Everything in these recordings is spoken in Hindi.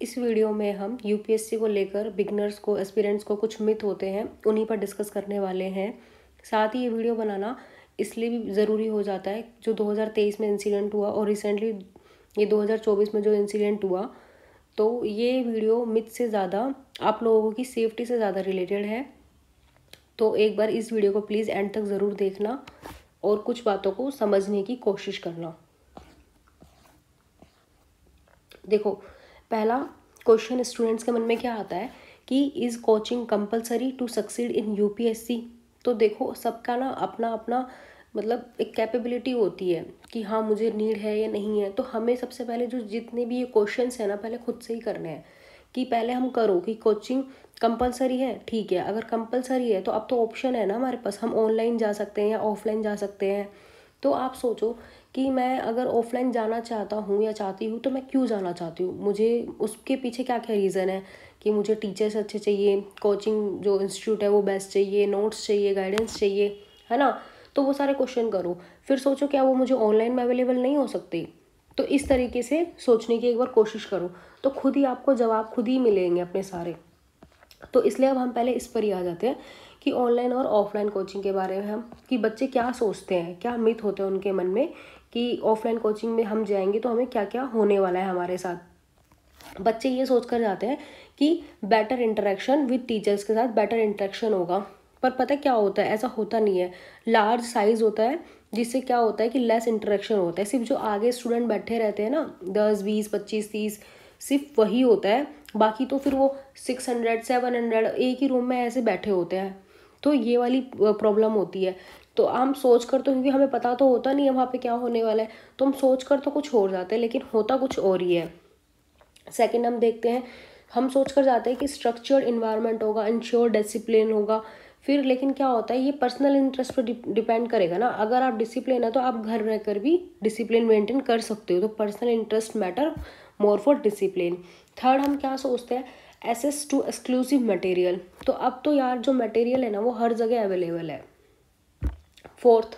इस वीडियो में हम यूपीएससी को लेकर बिगनर्स को, एस्पिरेंट्स को कुछ मिथ होते हैं उन्हीं पर डिस्कस करने वाले हैं। साथ ही ये वीडियो बनाना इसलिए भी ज़रूरी हो जाता है जो 2023 में इंसिडेंट हुआ और रिसेंटली ये 2024 में जो इंसिडेंट हुआ, तो ये वीडियो मिथ से ज़्यादा आप लोगों की सेफ्टी से ज़्यादा रिलेटेड है। तो एक बार इस वीडियो को प्लीज़ एंड तक ज़रूर देखना और कुछ बातों को समझने की कोशिश करना। देखो, पहला क्वेश्चन स्टूडेंट्स के मन में क्या आता है कि is coaching compulsory to succeed in UPSC. तो देखो, सबका ना अपना अपना मतलब एक कैपेबिलिटी होती है कि हाँ मुझे नीड है या नहीं है। तो हमें सबसे पहले जो जितने भी ये क्वेश्चंस है ना, पहले खुद से ही करने हैं कि पहले हम करो कि कोचिंग कंपलसरी है। ठीक है, अगर कंपलसरी है तो अब तो ऑप्शन है ना हमारे पास, हम ऑनलाइन जा सकते हैं या ऑफलाइन जा सकते हैं। तो आप सोचो कि मैं अगर ऑफलाइन जाना चाहता हूँ या चाहती हूँ तो मैं क्यों जाना चाहती हूँ, मुझे उसके पीछे क्या क्या रीज़न है कि मुझे टीचर्स अच्छे चाहिए, कोचिंग जो इंस्टीट्यूट है वो बेस्ट चाहिए, नोट्स चाहिए, गाइडेंस चाहिए, है ना। तो वो सारे क्वेश्चन करो, फिर सोचो क्या वो मुझे ऑनलाइन में अवेलेबल नहीं हो सकती। तो इस तरीके से सोचने की एक बार कोशिश करो, तो खुद ही आपको जवाब खुद ही मिलेंगे अपने सारे। तो इसलिए अब हम पहले इस पर ही आ जाते हैं कि ऑनलाइन और ऑफलाइन कोचिंग के बारे में हम कि बच्चे क्या सोचते हैं, क्या मिथ होते हैं उनके मन में कि ऑफलाइन कोचिंग में हम जाएंगे तो हमें क्या क्या होने वाला है हमारे साथ। बच्चे ये सोच कर जाते हैं कि बेटर इंटरेक्शन विद टीचर्स के साथ बेटर इंटरेक्शन होगा, पर पता है क्या होता है, ऐसा होता नहीं है। लार्ज साइज होता है जिससे क्या होता है कि लेस इंटरेक्शन होता है। सिर्फ जो आगे स्टूडेंट बैठे रहते हैं ना, 10 20 25 30, सिर्फ वही होता है। बाकी तो फिर वो 600 700 एक ही रूम में ऐसे बैठे होते हैं। तो ये वाली प्रॉब्लम होती है। तो हम सोच कर तो, क्योंकि हमें पता तो होता नहीं है वहाँ पे क्या होने वाला है, तो हम सोच कर तो कुछ और जाते हैं लेकिन होता कुछ और ही है। सेकंड हम देखते हैं, हम सोच कर जाते हैं कि स्ट्रक्चर्ड इन्वायरमेंट होगा, इंश्योर डिसिप्लिन होगा। फिर लेकिन क्या होता है, ये पर्सनल इंटरेस्ट पर डिपेंड करेगा ना। अगर आप डिसिप्लिन है तो आप घर रहकर भी डिसिप्लिन मेंटेन कर सकते हो। तो personal interest matter more for discipline. Third हम क्या सोचते हैं, एसेस टू एक्सक्लूसिव मटेरियल। तो अब तो यार जो मटेरियल है ना वो हर जगह अवेलेबल है। Fourth,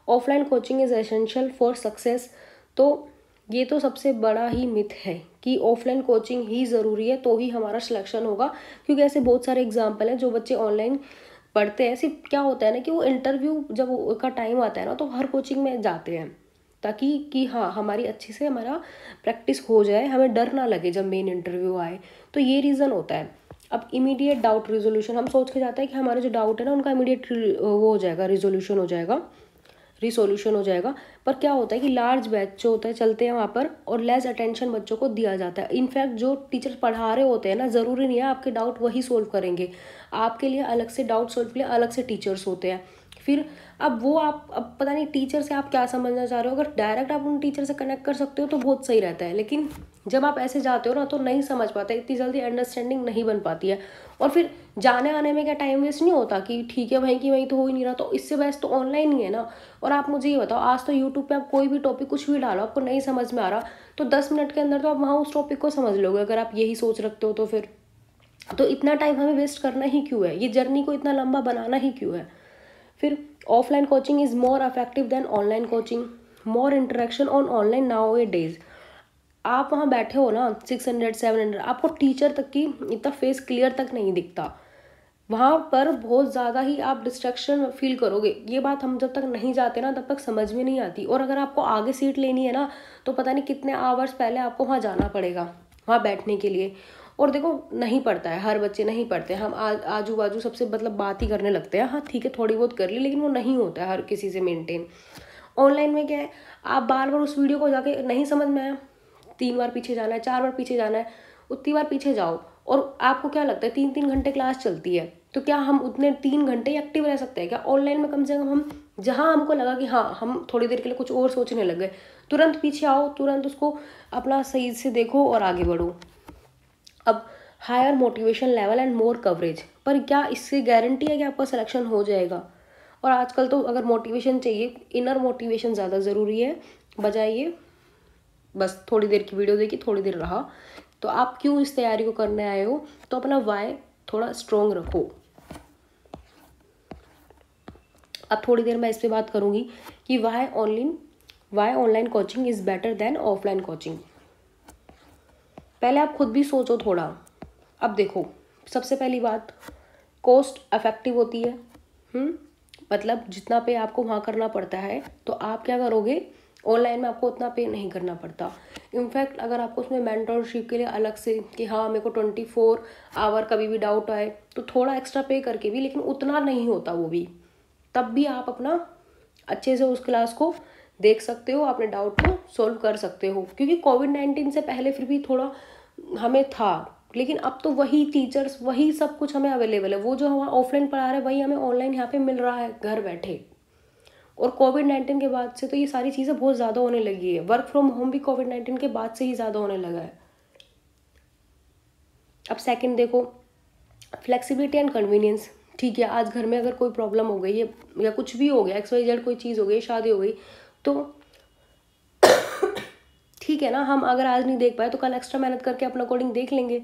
offline coaching is essential for success. तो ये तो सबसे बड़ा ही मिथ है कि ऑफलाइन कोचिंग ही ज़रूरी है तो ही हमारा सिलेक्शन होगा, क्योंकि ऐसे बहुत सारे एग्जाम्पल हैं जो बच्चे ऑनलाइन पढ़ते हैं। सिर्फ क्या होता है ना कि वो इंटरव्यू जब का टाइम आता है ना तो हर कोचिंग में जाते हैं ताकि कि हाँ हमारी अच्छे से हमारा प्रैक्टिस हो जाए, हमें डर ना लगे जब मेन इंटरव्यू आए। तो ये रीज़न होता है। अब इमीडिएट डाउट रिजोल्यूशन, हम सोच के जाते हैं कि हमारे जो डाउट है ना उनका इमीडिएट वो हो जाएगा, रिसोल्यूशन हो जाएगा। पर क्या होता है कि लार्ज बैच जो होता है चलते हैं वहाँ पर और लेस अटेंशन बच्चों को दिया जाता है। इनफैक्ट जो टीचर पढ़ा रहे होते हैं ना, ज़रूरी नहीं है आपके डाउट वही सोल्व करेंगे, आपके लिए अलग से डाउट सोल्व के लिए अलग से टीचर्स होते हैं। फिर अब वो आप अब पता नहीं टीचर से आप क्या समझना चाह रहे हो। अगर डायरेक्ट आप उन टीचर से कनेक्ट कर सकते हो तो बहुत सही रहता है, लेकिन जब आप ऐसे जाते हो ना तो नहीं समझ पाते, इतनी जल्दी अंडरस्टैंडिंग नहीं बन पाती है। और फिर जाने आने में क्या टाइम वेस्ट नहीं होता कि ठीक है वहीं की वहीं तो हो ही नहीं रहा, तो इससे बेस्ट तो ऑनलाइन ही है ना। और आप मुझे ये बताओ, आज तो यूट्यूब पे आप कोई भी टॉपिक कुछ भी डालो, आपको नहीं समझ में आ रहा तो 10 मिनट के अंदर तो आप वहाँ उस टॉपिक को समझ लोगे, अगर आप यही सोच रखते हो तो। फिर तो इतना टाइम हमें वेस्ट करना ही क्यों है, ये जर्नी को इतना लंबा बनाना ही क्यों है। फिर offline coaching is more effective than online coaching, more interaction on online nowadays. आप वहाँ बैठे हो ना 600 700, आपको टीचर तक की इतना फेस क्लियर तक नहीं दिखता। वहाँ पर बहुत ज़्यादा ही आप डिस्ट्रैक्शन फील करोगे। ये बात हम जब तक नहीं जाते ना तब तक समझ में नहीं आती। और अगर आपको आगे सीट लेनी है ना तो पता नहीं कितने आवर्स पहले आपको वहाँ जाना पड़ेगा वहाँ बैठने के लिए। और देखो, नहीं पढ़ता है हर बच्चे, नहीं पढ़ते। हम आजू बाजू सबसे मतलब बात ही करने लगते हैं, हाँ ठीक है थोड़ी बहुत कर ली, लेकिन वो नहीं होता है हर किसी से मेंटेन। ऑनलाइन में क्या है, आप बार बार उस वीडियो को जाके नहीं समझ में आया, 3 बार पीछे जाना है, 4 बार पीछे जाना है, उतनी बार पीछे जाओ। और आपको क्या लगता है 3 3 घंटे क्लास चलती है, तो क्या हम उतने 3 घंटे एक्टिव रह सकते हैं क्या? ऑनलाइन में कम से कम हम जहाँ हमको लगा कि हाँ हम थोड़ी देर के लिए कुछ और सोचने लग गए, तुरंत पीछे आओ, तुरंत उसको अपना सही से देखो और आगे बढ़ो। अब higher motivation level and more coverage, पर क्या इससे गारंटी है कि आपका सिलेक्शन हो जाएगा? और आजकल तो अगर मोटिवेशन चाहिए, इनर मोटिवेशन ज़्यादा ज़रूरी है बजाय ये बस थोड़ी देर की वीडियो देखी थोड़ी देर रहा। तो आप क्यों इस तैयारी को करने आए हो, तो अपना वाई थोड़ा स्ट्रोंग रखो। अब थोड़ी देर मैं इस पर बात करूँगी कि why online coaching is better than offline coaching. पहले आप खुद भी सोचो थोड़ा। अब देखो, सबसे पहली बात, कॉस्ट इफेक्टिव होती है। मतलब जितना पे आपको वहाँ करना पड़ता है, तो आप क्या करोगे, ऑनलाइन में आपको उतना पे नहीं करना पड़ता। इनफैक्ट अगर आपको उसमें मेंटरशिप के लिए अलग से कि हाँ मेरे को 24 आवर कभी भी डाउट आए तो थोड़ा एक्स्ट्रा पे करके भी, लेकिन उतना नहीं होता वो भी, तब भी आप अपना अच्छे से उस क्लास को देख सकते हो, अपने डाउट को सोल्व कर सकते हो। क्योंकि कोविड-19 से पहले फिर भी थोड़ा हमें था, लेकिन अब तो वही टीचर्स, वही सब कुछ हमें अवेलेबल है। वो जो हमें ऑफलाइन पढ़ा रहे हैं वही हमें ऑनलाइन यहाँ पे मिल रहा है घर बैठे। और कोविड-19 के बाद से तो ये सारी चीज़ें बहुत ज़्यादा होने लगी है। वर्क फ्रॉम होम भी कोविड-19 के बाद से ही ज़्यादा होने लगा है। अब सेकंड देखो, फ्लेक्सिबिलिटी एंड कन्वीनियंस। ठीक है, आज घर में अगर कोई प्रॉब्लम हो गई है या कुछ भी हो गया, XYZ कोई चीज़ हो गई, शादी हो गई, तो ठीक है ना, हम अगर आज नहीं देख पाए तो कल एक्स्ट्रा मेहनत करके अपना अकॉर्डिंग देख लेंगे।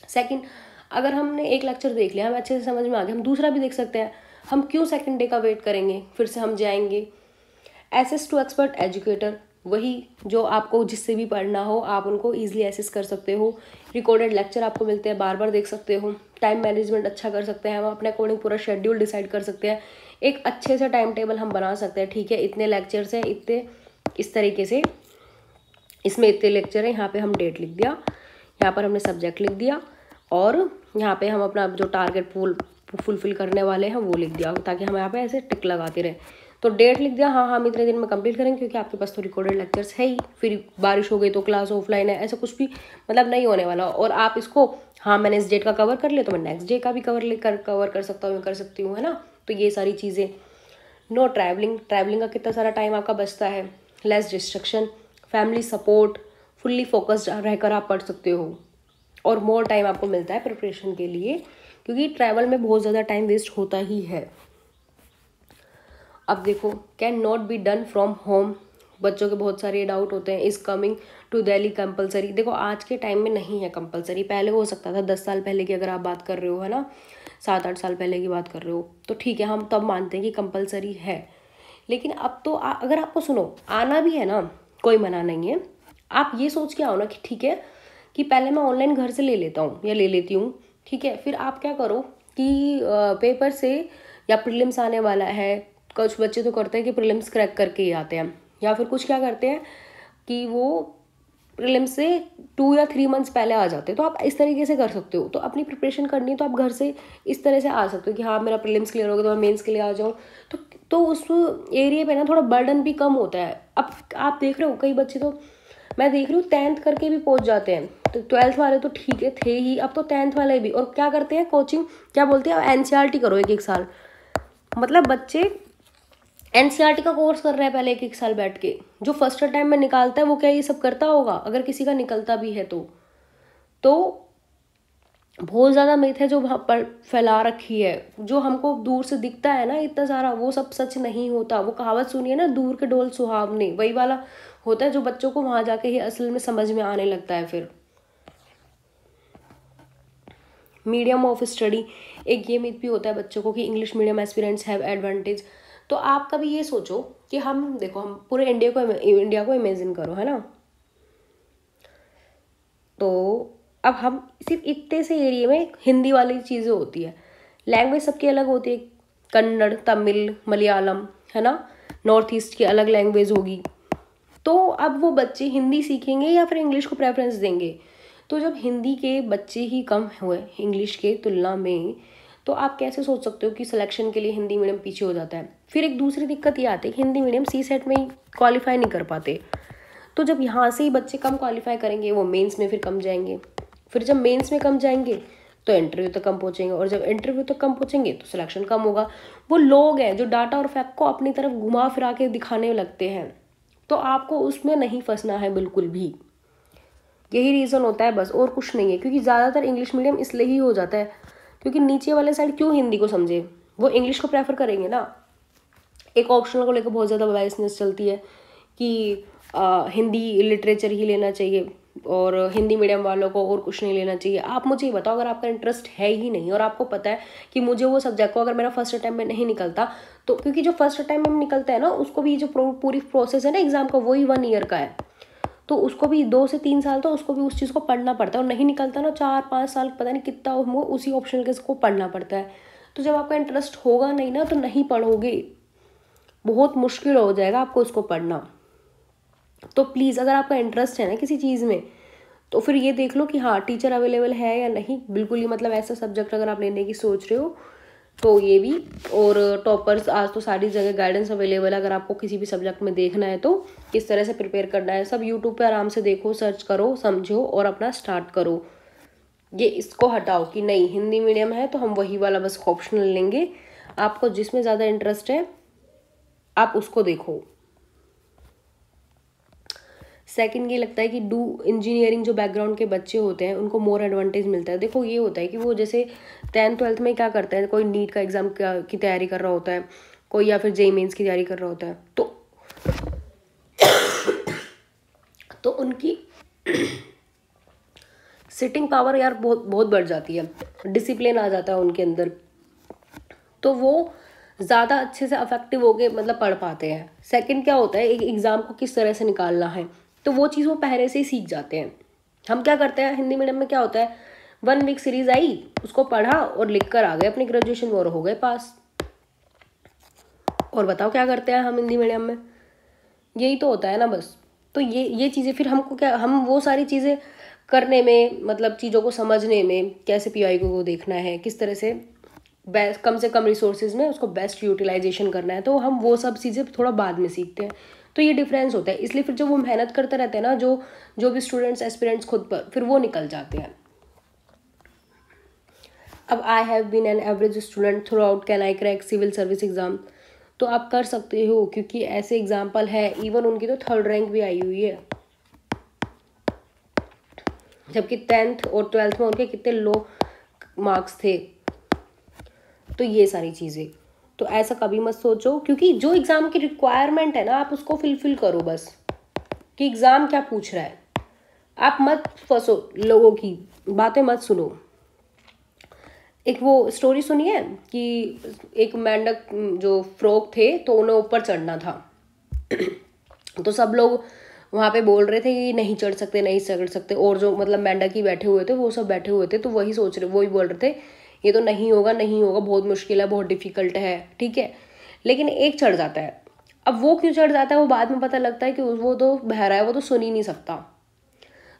सेकंड, अगर हमने एक लेक्चर देख लिया, हमें अच्छे से समझ में आ गया, हम दूसरा भी देख सकते हैं। हम क्यों सेकंड डे का वेट करेंगे, फिर से हम जाएंगे। एसेस टू एक्सपर्ट एजुकेटर, वही जो आपको जिससे भी पढ़ना हो आप उनको ईजिली एसेस कर सकते हो। रिकॉर्डेड लेक्चर आपको मिलते हैं, बार बार देख सकते हो। टाइम मैनेजमेंट अच्छा कर सकते हैं, हम अपने अकॉर्डिंग पूरा शेड्यूल डिसाइड कर सकते हैं। एक अच्छे से टाइम टेबल हम बना सकते हैं। ठीक है, इतने लेक्चर्स हैं, इतने इस तरीके से, इसमें इतने लेक्चर हैं, यहाँ पे हम डेट लिख दिया, यहाँ पर हमने सब्जेक्ट लिख दिया, और यहाँ पे हम अपना जो टारगेट फुलफिल करने वाले हैं वो लिख दिया, ताकि हम यहाँ पे ऐसे टिक लगाते रहे। तो डेट लिख दिया, हाँ हम इतने दिन में कंप्लीट करेंगे, क्योंकि आपके पास तो रिकॉर्डेड लेक्चर्स है ही। फिर बारिश हो गई तो क्लास ऑफलाइन है, ऐसा कुछ भी मतलब नहीं होने वाला। और आप इसको, हाँ मैंने इस डेट का कवर कर लिया तो मैं नेक्स्ट डे का भी कवर कर सकता हूँ, कर सकती हूँ, है ना। तो ये सारी चीज़ें। नो ट्रैवलिंग, ट्रैवलिंग का कितना सारा टाइम आपका बचता है। Less destruction, family support, fully focused रहकर आप पढ़ सकते हो। और मोर टाइम आपको मिलता है प्रिपरेशन के लिए, क्योंकि ट्रैवल में बहुत ज़्यादा टाइम वेस्ट होता ही है। अब देखो, can not be done from home, बच्चों के बहुत सारे डाउट होते हैं। Is coming to Delhi compulsory, देखो आज के टाइम में नहीं है कंपलसरी। पहले हो सकता था, 10 साल पहले की अगर आप बात कर रहे हो, है ना, 7-8 साल पहले की बात कर रहे हो, तो ठीक है, हम तब मानते हैं कि कंपलसरी है। लेकिन अब तो अगर आपको सुनो आना भी है ना, कोई मना नहीं है। आप ये सोच के आओ ना कि ठीक है कि पहले मैं ऑनलाइन घर से ले लेता हूँ या ले लेती हूँ, ठीक है। फिर आप क्या करो कि पेपर से या प्रीलिम्स आने वाला है, कुछ बच्चे तो करते हैं कि प्रीलिम्स क्रैक करके ही आते हैं, या फिर कुछ क्या करते हैं कि वो प्रीलिम्स से 2 या 3 मंथ्स पहले आ जाते हैं। तो आप इस तरीके से कर सकते हो। तो अपनी प्रिपरेशन करनी है तो आप घर से इस तरह से आ सकते हो कि हाँ मेरा प्रीलिम्स क्लियर हो गया तो मैं मेंस के लिए आ जाऊँ। तो उस एरिया पे ना थोड़ा बर्डन भी कम होता है। अब आप देख रहे हो कई बच्चे तो, मैं देख रही हूँ 10th करके भी पहुँच जाते हैं। तो 12th वाले तो ठीक है थे ही, अब तो 10th वाले भी। और क्या करते हैं, कोचिंग क्या बोलते हैं, NCERT करो 1-1 साल। मतलब बच्चे NCERT का कोर्स कर रहे हैं पहले 1-1 साल बैठ के। जो फर्स्ट टाइम में निकालता है वो क्या ये सब करता होगा, अगर किसी का निकलता भी है तो बहुत ज़्यादा मिथ है जो वहाँ पर फैला रखी है। जो हमको दूर से दिखता है ना इतना सारा, वो सब सच नहीं होता। वो कहावत सुनिए ना, दूर के ढोल सुहावने, वही वाला होता है जो बच्चों को वहाँ जाके ही असल में समझ में आने लगता है। फिर मीडियम ऑफ स्टडी, एक ये मिथ भी होता है बच्चों को कि English medium aspirants have advantage. तो आप कभी ये सोचो कि हम देखो, हम पूरे इंडिया को इमेजिन करो, है ना। तो अब हम सिर्फ इतने से एरिया में हिंदी वाली चीज़ें होती है, लैंग्वेज सबकी अलग होती है, कन्नड़, तमिल, मलयालम, है ना। नॉर्थ ईस्ट की अलग लैंग्वेज होगी। तो अब वो बच्चे हिंदी सीखेंगे या फिर इंग्लिश को प्रेफरेंस देंगे। तो जब हिंदी के बच्चे ही कम हुए इंग्लिश के तुलना में, तो आप कैसे सोच सकते हो कि सिलेक्शन के लिए हिंदी मीडियम पीछे हो जाता है। फिर एक दूसरी दिक्कत ये आती है कि हिंदी मीडियम CSET में ही क्वालिफाई नहीं कर पाते। तो जब यहाँ से ही बच्चे कम क्वालिफाई करेंगे, वो मेंस में फिर कम जाएंगे। फिर जब मेंस में कम जाएंगे तो इंटरव्यू तक कम पहुँचेंगे, और जब इंटरव्यू तक कम पहुँचेंगे तो सिलेक्शन कम होगा। वो लोग हैं जो डाटा और फैक्ट को अपनी तरफ घुमा फिरा के दिखाने लगते हैं। तो आपको उसमें नहीं फंसना है बिल्कुल भी। यही रीज़न होता है बस, और कुछ नहीं है। क्योंकि ज़्यादातर इंग्लिश मीडियम इसलिए ही हो जाता है क्योंकि नीचे वाले साइड क्यों हिंदी को समझे, वो इंग्लिश को प्रेफर करेंगे ना। एक ऑप्शनल को लेकर बहुत ज़्यादा बायसनेस चलती है कि हिंदी लिटरेचर ही लेना चाहिए और हिंदी मीडियम वालों को और कुछ नहीं लेना चाहिए। आप मुझे ये बताओ, अगर आपका इंटरेस्ट है ही नहीं और आपको पता है कि मुझे वो सब्जेक्ट को अगर मेरा फर्स्ट अटैम्प्ट में नहीं निकलता, तो क्योंकि जो फर्स्ट अटैम्प्ट में निकलता है ना, उसको भी जो पूरी प्रोसेस है ना एग्जाम का, वही 1 ईयर का है। तो उसको भी 2 से 3 साल तो उसको भी उस चीज़ को पढ़ना पड़ता है, और नहीं निकलता ना 4-5 साल पता नहीं कितना वो उसी ऑप्शनल के को पढ़ना पड़ता है। तो जब आपका इंटरेस्ट होगा नहीं ना तो नहीं पढ़ोगे, बहुत मुश्किल हो जाएगा आपको उसको पढ़ना। तो प्लीज़ अगर आपका इंटरेस्ट है ना किसी चीज़ में, तो फिर ये देख लो कि हाँ टीचर अवेलेबल है या नहीं, बिल्कुल ही मतलब ऐसा सब्जेक्ट अगर आप लेने की सोच रहे हो तो ये भी। और टॉपर्स आज तो सारी जगह गाइडेंस अवेलेबल है, अगर आपको किसी भी सब्जेक्ट में देखना है तो किस तरह से प्रिपेयर करना है सब यूट्यूब पे आराम से देखो, सर्च करो, समझो और अपना स्टार्ट करो। ये इसको हटाओ कि नहीं हिंदी मीडियम है तो हम वही वाला बस ऑप्शनल लेंगे। आपको जिसमें ज़्यादा इंटरेस्ट है आप उसको देखो। सेकंड ये लगता है कि डू इंजीनियरिंग जो बैकग्राउंड के बच्चे होते हैं उनको मोर एडवांटेज मिलता है। देखो ये होता है कि वो जैसे 10th-12th में क्या करते हैं, कोई नीट का एग्ज़ाम की तैयारी कर रहा होता है, कोई या फिर जेईई मेंस की तैयारी कर रहा होता है, तो उनकी सिटिंग पावर यार बहुत बहुत बढ़ जाती है, डिसिप्लिन आ जाता है उनके अंदर, तो वो ज़्यादा अच्छे से अफेक्टिव होके मतलब पढ़ पाते हैं। सेकंड क्या होता है, एक एग्ज़ाम को किस तरह से निकालना है, तो वो चीज़ वो पहले से ही सीख जाते हैं। हम क्या करते हैं हिंदी मीडियम में, क्या होता है 1 वीक सीरीज आई, उसको पढ़ा और लिख कर आ गए अपनी ग्रेजुएशन में और हो गए पास। और बताओ क्या करते हैं हम हिंदी मीडियम में, यही तो होता है ना बस। तो ये चीज़ें फिर हमको क्या, हम वो सारी चीज़ें करने में मतलब चीज़ों को समझने में, कैसे पीआई को देखना है, किस तरह से बेस्ट कम से कम रिसोर्सेज में उसको बेस्ट यूटिलाइजेशन करना है, तो हम वो सब चीज़ें थोड़ा बाद में सीखते हैं। तो ये डिफरेंस होता है, इसलिए फिर जो वो मेहनत करते रहते हैं ना, जो भी स्टूडेंट्स एस्पिरेंट्स खुद पर, फिर वो निकल जाते हैं। अब I have been an average student throughout, can I crack civil service exam, तो आप कर सकते हो, क्योंकि ऐसे एग्जाम्पल है, इवन उनकी तो 3rd रैंक भी आई हुई है, जबकि 10th और 12th में उनके कितने लो मार्क्स थे। तो ये सारी चीज़ें, तो ऐसा कभी मत सोचो, क्योंकि जो एग्ज़ाम की रिक्वायरमेंट है ना आप उसको फिलफिल करो बस, कि एग्ज़ाम क्या पूछ रहा है। आप मत फंसो, लोगों की बातें मत सुनो। एक वो स्टोरी सुनी है कि एक मेंढक जो फ्रॉग थे तो उन्हें ऊपर चढ़ना था तो सब लोग वहाँ पे बोल रहे थे कि नहीं चढ़ सकते नहीं चढ़ सकते, और जो मतलब मेंढक ही बैठे हुए थे वो सब बैठे हुए थे, तो वही बोल रहे थे ये तो नहीं होगा नहीं होगा, बहुत मुश्किल है, बहुत डिफिकल्ट है, ठीक है। लेकिन एक चढ़ जाता है। अब वो क्यों चढ़ जाता है वो बाद में पता लगता है कि वो तो बहरा है, वो तो सुन ही नहीं सकता।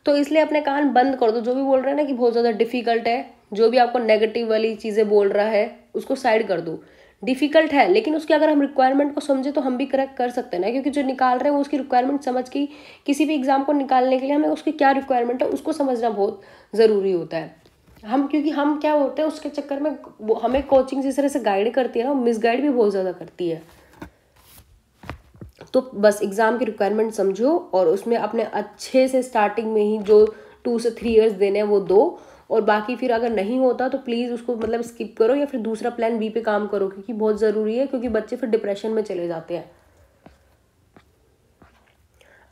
तो इसलिए अपने कान बंद कर दो, जो भी बोल रहे हैं ना कि बहुत ज़्यादा डिफिकल्ट है, जो भी आपको नेगेटिव वाली चीज़ें बोल रहा है उसको साइड कर दो। डिफिकल्ट है लेकिन उसकी अगर हम रिक्वायरमेंट को समझे तो हम भी करेक्ट कर सकते हैं ना, क्योंकि जो निकाल रहे हैं वो उसकी रिक्वायरमेंट समझ के, किसी भी एग्जाम को निकालने के लिए हमें उसकी क्या रिक्वायरमेंट है उसको समझना बहुत ज़रूरी होता है। क्योंकि हम क्या होते हैं उसके चक्कर में हमें कोचिंग जिस तरह से गाइड करती है ना, मिसगाइड भी बहुत ज़्यादा करती है। तो बस एग्ज़ाम की रिक्वायरमेंट समझो और उसमें अपने अच्छे से स्टार्टिंग में ही जो 2 से 3 ईयर्स देने हैं वो दो, और बाकी फिर अगर नहीं होता तो प्लीज़ उसको मतलब स्किप करो या फिर दूसरा प्लान बी पे काम करो, क्योंकि बहुत ज़रूरी है, क्योंकि बच्चे फिर डिप्रेशन में चले जाते हैं।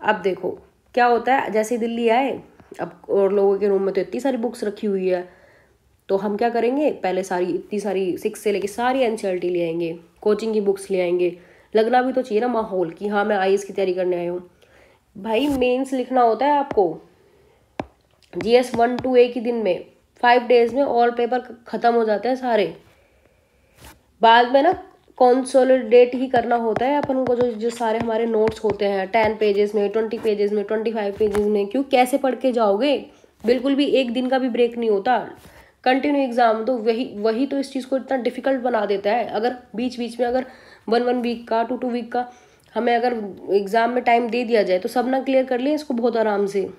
अब देखो क्या होता है, जैसे दिल्ली आए अब और लोगों के रूम में तो इतनी सारी बुक्स रखी हुई है, तो हम क्या करेंगे पहले सारी इतनी सारी 6 से लेके सारी एनसीईआरटी ले आएंगे, कोचिंग की बुक्स ले आएंगे। लगना भी तो चाहिए ना माहौल कि हाँ मैं आईएएस की तैयारी करने आया हूँ। भाई मेंस लिखना होता है आपको, जीएस 1 to एक ही दिन में 5 days में ऑल पेपर खत्म हो जाते हैं सारे। बाद में ना कंसोलिडेट ही करना होता है अपन को, जो सारे हमारे नोट्स होते हैं 10 पेजेस में, 20 पेजेस में, 25 पेजेस में, क्यों कैसे पढ़ के जाओगे। बिल्कुल भी एक दिन का भी ब्रेक नहीं होता, कंटिन्यू एग्जाम। तो वही तो इस चीज़ को इतना डिफिकल्ट बना देता है। अगर बीच बीच में अगर 1 वीक का 2 वीक का हमें अगर एग्ज़ाम में टाइम दे दिया जाए तो सब ना क्लियर कर लिए इसको बहुत आराम से।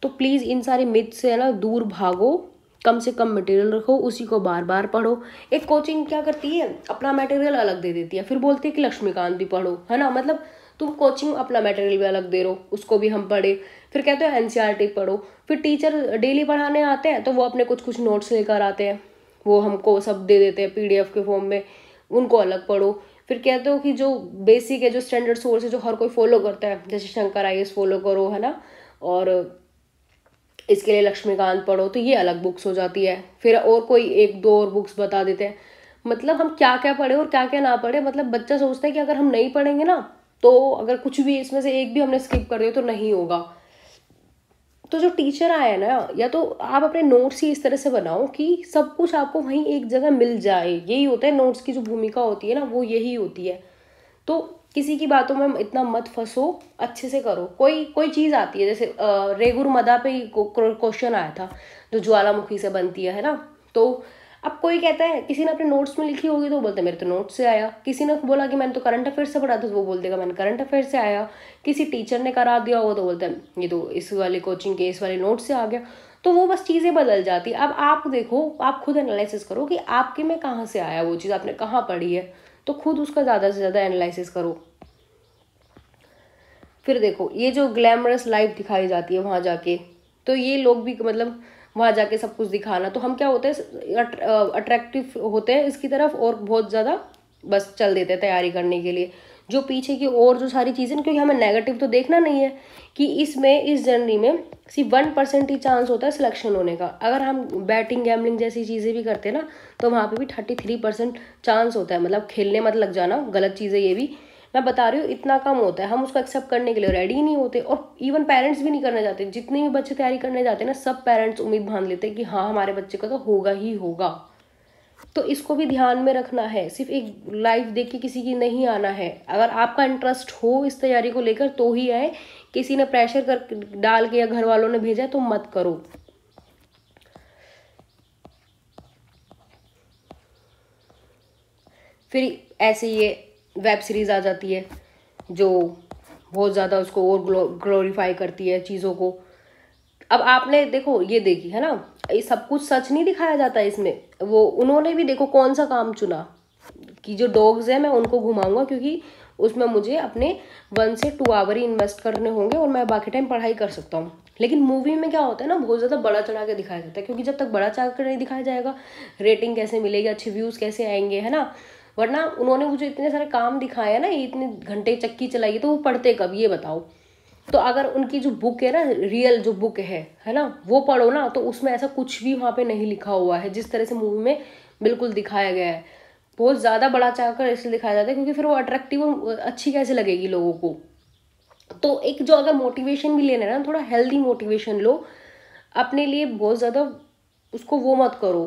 तो प्लीज़ इन सारे मिथ से है ना दूर भागो, कम से कम मटेरियल रखो, उसी को बार बार पढ़ो। एक कोचिंग क्या करती है अपना मटेरियल अलग दे देती है, फिर बोलती है कि लक्ष्मीकांत भी पढ़ो, है ना, मतलब तुम कोचिंग अपना मटेरियल भी अलग दे रहो, उसको भी हम पढ़े, फिर कहते हो एनसीईआरटी पढ़ो। फिर टीचर डेली पढ़ाने आते हैं तो वो अपने कुछ नोट्स लेकर आते हैं, वो हमको सब दे देते हैं पीडीएफ के फॉर्म में, उनको अलग पढ़ो। फिर कहते हो कि जो बेसिक है, जो स्टैंडर्ड सोर्स है, जो हर कोई फॉलो करता है, जैसे शंकर आईएएस फॉलो करो, है ना, और इसके लिए लक्ष्मीकांत पढ़ो, तो ये अलग बुक्स हो जाती है। फिर और कोई 1-2 और बुक्स बता देते हैं। मतलब हम क्या क्या पढ़े और क्या क्या ना पढ़े, मतलब बच्चा सोचता है कि अगर हम नहीं पढ़ेंगे ना तो अगर कुछ भी इसमें से एक भी हमने स्किप कर दिया तो नहीं होगा। तो जो टीचर आया ना, या तो आप अपने नोट्स ही इस तरह से बनाओ कि सब कुछ आपको वहीं एक जगह मिल जाए। यही होता है नोट्स की जो भूमिका होती है ना, वो यही होती है। तो किसी की बातों में इतना मत फंसो, अच्छे से करो। कोई कोई चीज़ आती है, जैसे रेगुर मदा पे ही क्वेश्चन आया था जो ज्वालामुखी से बनती है ना। तो अब कोई कहता है, किसी ने अपने नोट्स में लिखी होगी तो बोलते हैं मेरे तो नोट्स से आया। किसी ने बोला कि मैंने तो करंट अफेयर से पढ़ा था, तो वो बोल देगा मैंने करंट अफेयर से आया। किसी टीचर ने करा दिया होगा तो बोलते हैं ये तो इस वाले कोचिंग के इस वाले नोट से आ गया। तो वो बस चीज़ें बदल जाती। अब आप देखो, आप खुद एनालिसिस करो कि आपके में कहाँ से आया, वो चीज़ आपने कहाँ पढ़ी है, तो खुद उसका ज़्यादा से ज़्यादा एनालिसिस करो। फिर देखो, ये जो ग्लैमरस लाइफ दिखाई जाती है वहाँ जाके, तो ये लोग भी मतलब वहाँ जाके सब कुछ दिखाना, तो हम क्या होते हैं अट्रैक्टिव होते हैं इसकी तरफ और बहुत ज़्यादा बस चल देते हैं तैयारी करने के लिए। जो पीछे की और जो सारी चीज़ें, क्योंकि हमें नेगेटिव तो देखना नहीं है कि इसमें इस जर्नी में सिर्फ 1% ही चांस होता है सिलेक्शन होने का। अगर हम बैटिंग गैमलिंग जैसी चीज़ें भी करते हैं ना, तो वहाँ पे भी 33% चांस होता है। मतलब खेलने मत लग जाना, गलत चीज़ है ये भी, मैं बता रही हूँ, इतना कम होता है। हम उसको एक्सेप्ट करने के लिए रेडी ही नहीं होते, और इवन पेरेंट्स भी नहीं करने जाते। जितने भी बच्चे तैयारी करने जाते हैं ना, सब पेरेंट्स उम्मीद बांध लेते हैं कि हाँ हमारे बच्चे का तो होगा ही होगा। तो इसको भी ध्यान में रखना है। सिर्फ एक लाइफ देख के किसी की नहीं आना है। अगर आपका इंटरेस्ट हो इस तैयारी को लेकर तो ही आए, किसी ने प्रेशर कर डाल के या घर वालों ने भेजा तो मत करो। फिर ऐसे ये वेब सीरीज आ जाती है जो बहुत ज़्यादा उसको और ग्लोरीफाई करती है चीज़ों को। अब आपने देखो ये देखी है ना, ये सब कुछ सच नहीं दिखाया जाता इसमें। वो उन्होंने भी देखो कौन सा काम चुना कि जो डॉग्स है मैं उनको घुमाऊंगा, क्योंकि उसमें मुझे अपने 1 से 2 आवर ही इन्वेस्ट करने होंगे और मैं बाकी टाइम पढ़ाई कर सकता हूँ। लेकिन मूवी में क्या होता है ना, बहुत ज़्यादा बड़ा चढ़ा के दिखाया जाता है, क्योंकि जब तक बड़ा चढ़ा कर नहीं दिखाया जाएगा, रेटिंग कैसे मिलेगी, अच्छे व्यूज़ कैसे आएंगे, है ना। वरना उन्होंने मुझे इतने सारे काम दिखाए हैं ना, इतने घंटे चक्की चलाई है, तो वो पढ़ते कब ये बताओ। तो अगर उनकी जो बुक है ना, रियल जो बुक है ना, वो पढ़ो ना, तो उसमें ऐसा कुछ भी वहाँ पे नहीं लिखा हुआ है जिस तरह से मूवी में बिल्कुल दिखाया गया है। बहुत ज़्यादा बड़ा चाहकर इसलिए दिखाया जाता है क्योंकि फिर वो अट्रैक्टिव अच्छी कैसे लगेगी लोगों को। तो एक जो अगर मोटिवेशन भी लेना है ना, थोड़ा हेल्दी मोटिवेशन लो अपने लिए। बहुत ज़्यादा उसको वो मत करो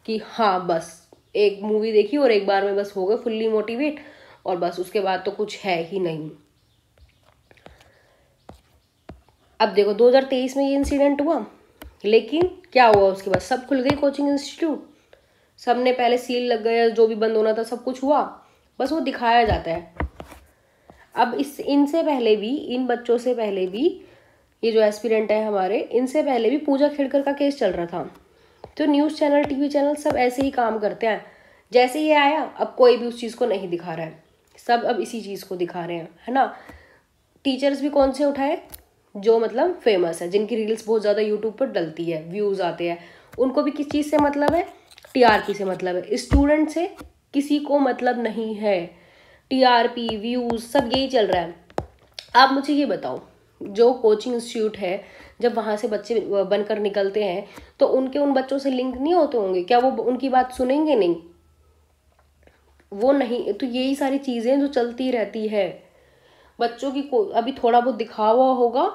कि हाँ बस एक मूवी देखी और एक बार में बस हो गए फुल्ली मोटिवेट, और बस उसके बाद तो कुछ है ही नहीं। अब देखो 2023 में ये इंसिडेंट हुआ, लेकिन क्या हुआ उसके बाद, सब खुल गई कोचिंग इंस्टीट्यूट, सब ने पहले सील लग गया, जो भी बंद होना था सब कुछ हुआ, बस वो दिखाया जाता है। अब इनसे पहले भी, इन बच्चों से पहले भी, ये जो एस्पिरेंट है हमारे, इनसे पहले भी पूजा खेड़कर का केस चल रहा था। तो न्यूज़ चैनल, टीवी चैनल सब ऐसे ही काम करते हैं। जैसे ये आया, अब कोई भी उस चीज़ को नहीं दिखा रहा है, सब अब इसी चीज़ को दिखा रहे हैं, है ना। टीचर्स भी कौन से उठाए, जो मतलब फेमस है, जिनकी रील्स बहुत ज़्यादा यूट्यूब पर डलती है, व्यूज़ आते हैं, उनको भी किस चीज़ से मतलब है, टीआरपी से मतलब है। स्टूडेंट से किसी को मतलब नहीं है, टीआरपी व्यूज़ सब यही चल रहा है। आप मुझे ये बताओ, जो कोचिंग इंस्टीट्यूट है, जब वहाँ से बच्चे बनकर निकलते हैं तो उनके उन बच्चों से लिंक नहीं होते होंगे क्या, वो उनकी बात सुनेंगे नहीं, वो नहीं। तो यही सारी चीज़ें जो चलती रहती है बच्चों की, को अभी थोड़ा बहुत दिखावा होगा।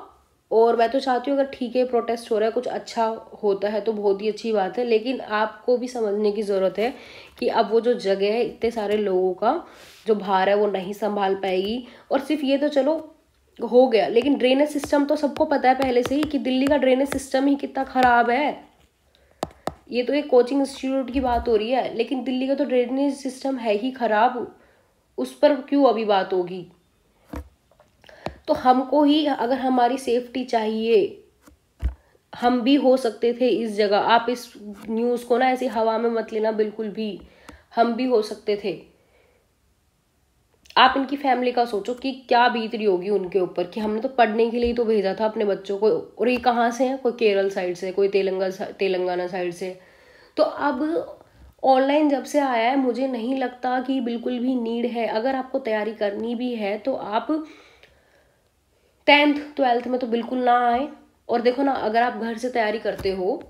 और मैं तो चाहती हूँ अगर ठीक है प्रोटेस्ट हो रहा है, कुछ अच्छा होता है तो बहुत ही अच्छी बात है, लेकिन आपको भी समझने की ज़रूरत है कि अब वो जो जगह है, इतने सारे लोगों का जो भार है वो नहीं संभाल पाएगी। और सिर्फ ये तो चलो हो गया, लेकिन ड्रेनेज सिस्टम तो सबको पता है पहले से ही कि दिल्ली का ड्रेनेज सिस्टम ही कितना ख़राब है। ये तो एक कोचिंग इंस्टीट्यूट की बात हो रही है, लेकिन दिल्ली का तो ड्रेनेज सिस्टम है ही ख़राब, उस पर क्यों अभी बात होगी। तो हमको ही अगर हमारी सेफ्टी चाहिए, हम भी हो सकते थे इस जगह। आप इस न्यूज़ को ना ऐसी हवा में मत लेना बिल्कुल भी, हम भी हो सकते थे। आप इनकी फैमिली का सोचो कि क्या बीत रही होगी उनके ऊपर, कि हमने तो पढ़ने के लिए तो भेजा था अपने बच्चों को, और ये कहाँ से हैं, कोई केरल साइड से, कोई तेलंगाना साइड से। तो अब ऑनलाइन जब से आया है, मुझे नहीं लगता कि बिल्कुल भी नीड है। अगर आपको तैयारी करनी भी है तो आप 10th 12th में तो बिल्कुल ना आए। और देखो ना, अगर आप घर से तैयारी करते हो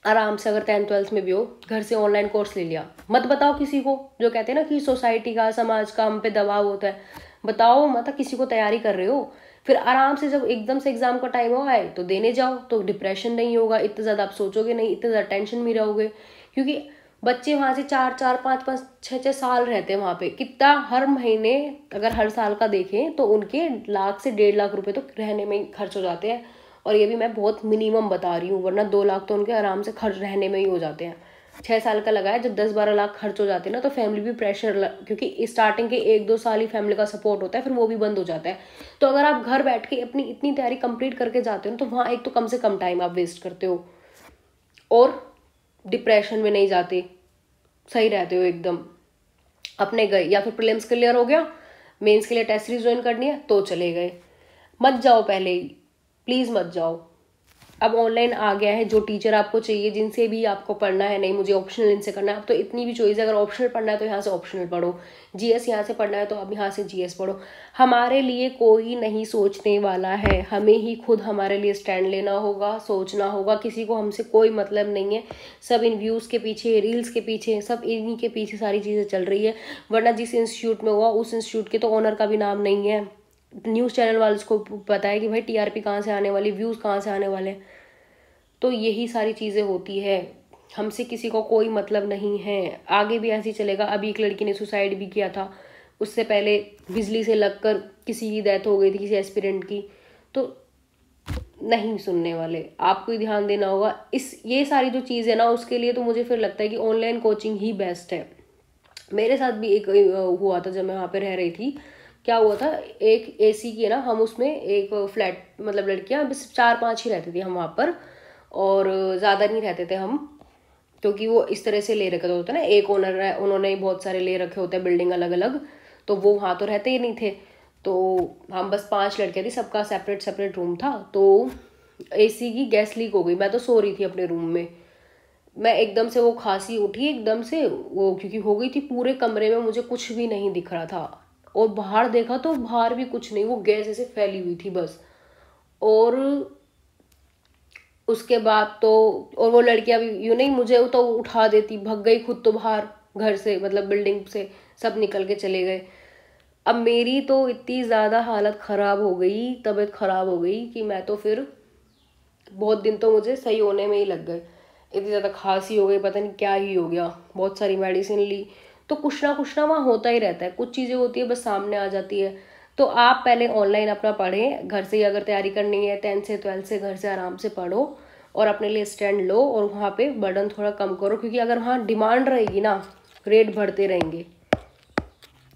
आराम से, अगर 10th 12th में भी हो, घर से ऑनलाइन कोर्स ले लिया, मत बताओ किसी को जो कहते हैं ना कि सोसाइटी का, समाज का हम पे दबाव होता है। बताओ मत किसी को तैयारी कर रहे हो, फिर आराम से जब एकदम से एग्जाम का टाइम हो आए तो देने जाओ, तो डिप्रेशन नहीं होगा, इतना ज़्यादा आप सोचोगे नहीं, इतना ज़्यादा टेंशन में रहोगे। क्योंकि बच्चे वहाँ से 4-4, 5-5, 6-6 साल रहते हैं वहाँ पे, कितना हर महीने अगर हर साल का देखें तो उनके लाख से 1.5 लाख रुपए तो रहने में ही खर्च हो जाते हैं। और ये भी मैं बहुत मिनिमम बता रही हूँ, वरना 2 लाख तो उनके आराम से खर्च रहने में ही हो जाते हैं। 6 साल का लगाया, जब 10-12 लाख खर्च हो जाते हैं ना, तो फैमिली भी प्रेशर, क्योंकि स्टार्टिंग के 1-2 साल ही फैमिली का सपोर्ट होता है, फिर वो भी बंद हो जाता है। तो अगर आप घर बैठ के अपनी इतनी तैयारी कंप्लीट करके जाते हो तो वहाँ एक तो कम से कम टाइम आप वेस्ट करते हो और डिप्रेशन में नहीं जाते, सही रहते हो एकदम। अपने गए, या फिर प्रीलिम्स क्लियर हो गया, मेंस के लिए टेस्ट सीरीज ज्वाइन करनी है तो चले गए, मत जाओ पहले ही, प्लीज़ मत जाओ। अब ऑनलाइन आ गया है, जो टीचर आपको चाहिए, जिनसे भी आपको पढ़ना है, नहीं मुझे ऑप्शनल इनसे करना है, अब तो इतनी भी चॉइस है, अगर ऑप्शनल पढ़ना है तो यहाँ से ऑप्शनल पढ़ो, जीएस यहाँ से पढ़ना है तो अब यहाँ से जीएस पढ़ो। हमारे लिए कोई नहीं सोचने वाला है, हमें ही खुद हमारे लिए स्टैंड लेना होगा, सोचना होगा, किसी को हमसे कोई मतलब नहीं है। सब इन व्यूज़ के पीछे, रील्स के पीछे, सब इन्हीं के पीछे सारी चीज़ें चल रही है। वरना जिस इंस्टीट्यूट में हुआ उस इंस्टीट्यूट के तो ऑनर का भी नाम नहीं है, न्यूज़ चैनल वाले को पता है कि भाई टीआरपी कहाँ से आने वाली, व्यूज़ कहाँ से आने वाले। तो यही सारी चीज़ें होती है, हमसे किसी को कोई मतलब नहीं है, आगे भी ऐसे ही चलेगा। अभी एक लड़की ने सुसाइड भी किया था, उससे पहले बिजली से लगकर किसी की डेथ हो गई थी, किसी एस्पिरेंट की। तो नहीं सुनने वाले, आपको ही ध्यान देना होगा। ये सारी जो चीज़ है ना, उसके लिए तो मुझे फिर लगता है कि ऑनलाइन कोचिंग ही बेस्ट है। मेरे साथ भी एक हुआ था जब मैं वहाँ पे रह रही थी। क्या हुआ था, एक एसी की है ना, हम उसमें एक फ्लैट, मतलब लड़कियाँ बस 4-5 ही रहती थी हम वहाँ पर, और ज़्यादा नहीं रहते थे हम, क्योंकि वो इस तरह से ले रखे होते ना, एक ओनर है, उन्होंने बहुत सारे ले रखे होते हैं बिल्डिंग अलग अलग, तो वो वहाँ तो रहते ही नहीं थे। तो हम बस 5 लड़कियाँ थी, सबका सेपरेट सेपरेट रूम था। तो एसी की गैस लीक हो गई, मैं तो सो रही थी अपने रूम में, मैं एकदम से वो खांसी उठी एकदम से, वो क्योंकि हो गई थी पूरे कमरे में, मुझे कुछ भी नहीं दिख रहा था, और बाहर देखा तो बाहर भी कुछ नहीं, वो गैस ऐसे फैली हुई थी बस। और उसके बाद तो, और वो लड़कियां भी यूं नहीं मुझे तो उठा देती, भग गई खुद तो बाहर घर से, मतलब बिल्डिंग से सब निकल के चले गए। अब मेरी तो इतनी ज़्यादा हालत ख़राब हो गई, तबीयत ख़राब हो गई कि मैं तो फिर बहुत दिन तो मुझे सही होने में ही लग गए, इतनी ज़्यादा खांसी हो गई, पता नहीं क्या ही हो गया, बहुत सारी मेडिसिन ली। तो कुछ ना वहाँ होता ही रहता है, कुछ चीज़ें होती है बस सामने आ जाती है। तो आप पहले ऑनलाइन अपना पढ़ें, घर से ही अगर तैयारी करनी है 10th से 12th से, घर से आराम से पढ़ो और अपने लिए स्टैंड लो, और वहाँ पे बर्डन थोड़ा कम करो, क्योंकि अगर वहाँ डिमांड रहेगी ना, रेट बढ़ते रहेंगे,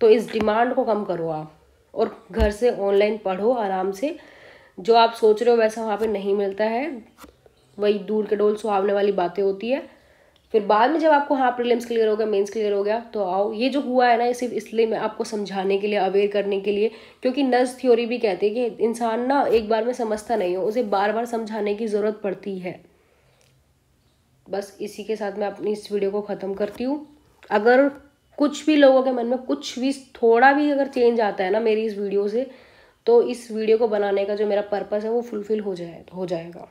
तो इस डिमांड को कम करो आप, और घर से ऑनलाइन पढ़ो आराम से। जो आप सोच रहे हो वैसा वहाँ पे नहीं मिलता है, वही दूर के डोल सुहावने वाली बातें होती है। फिर बाद में जब आपको हाँ प्रीलिम्स क्लियर हो गया, मेंस क्लियर हो गया, तो आओ। ये जो हुआ है ना, ये सिर्फ इसलिए मैं आपको समझाने के लिए, अवेयर करने के लिए, क्योंकि नज़ थ्योरी भी कहती है कि इंसान ना एक बार में समझता नहीं हो, उसे बार बार समझाने की ज़रूरत पड़ती है। बस इसी के साथ मैं अपनी इस वीडियो को ख़त्म करती हूँ। अगर कुछ भी लोगों के मन में कुछ भी थोड़ा भी अगर चेंज आता है ना मेरी इस वीडियो से, तो इस वीडियो को बनाने का जो मेरा पर्पस है वो फुलफिल हो जाएगा।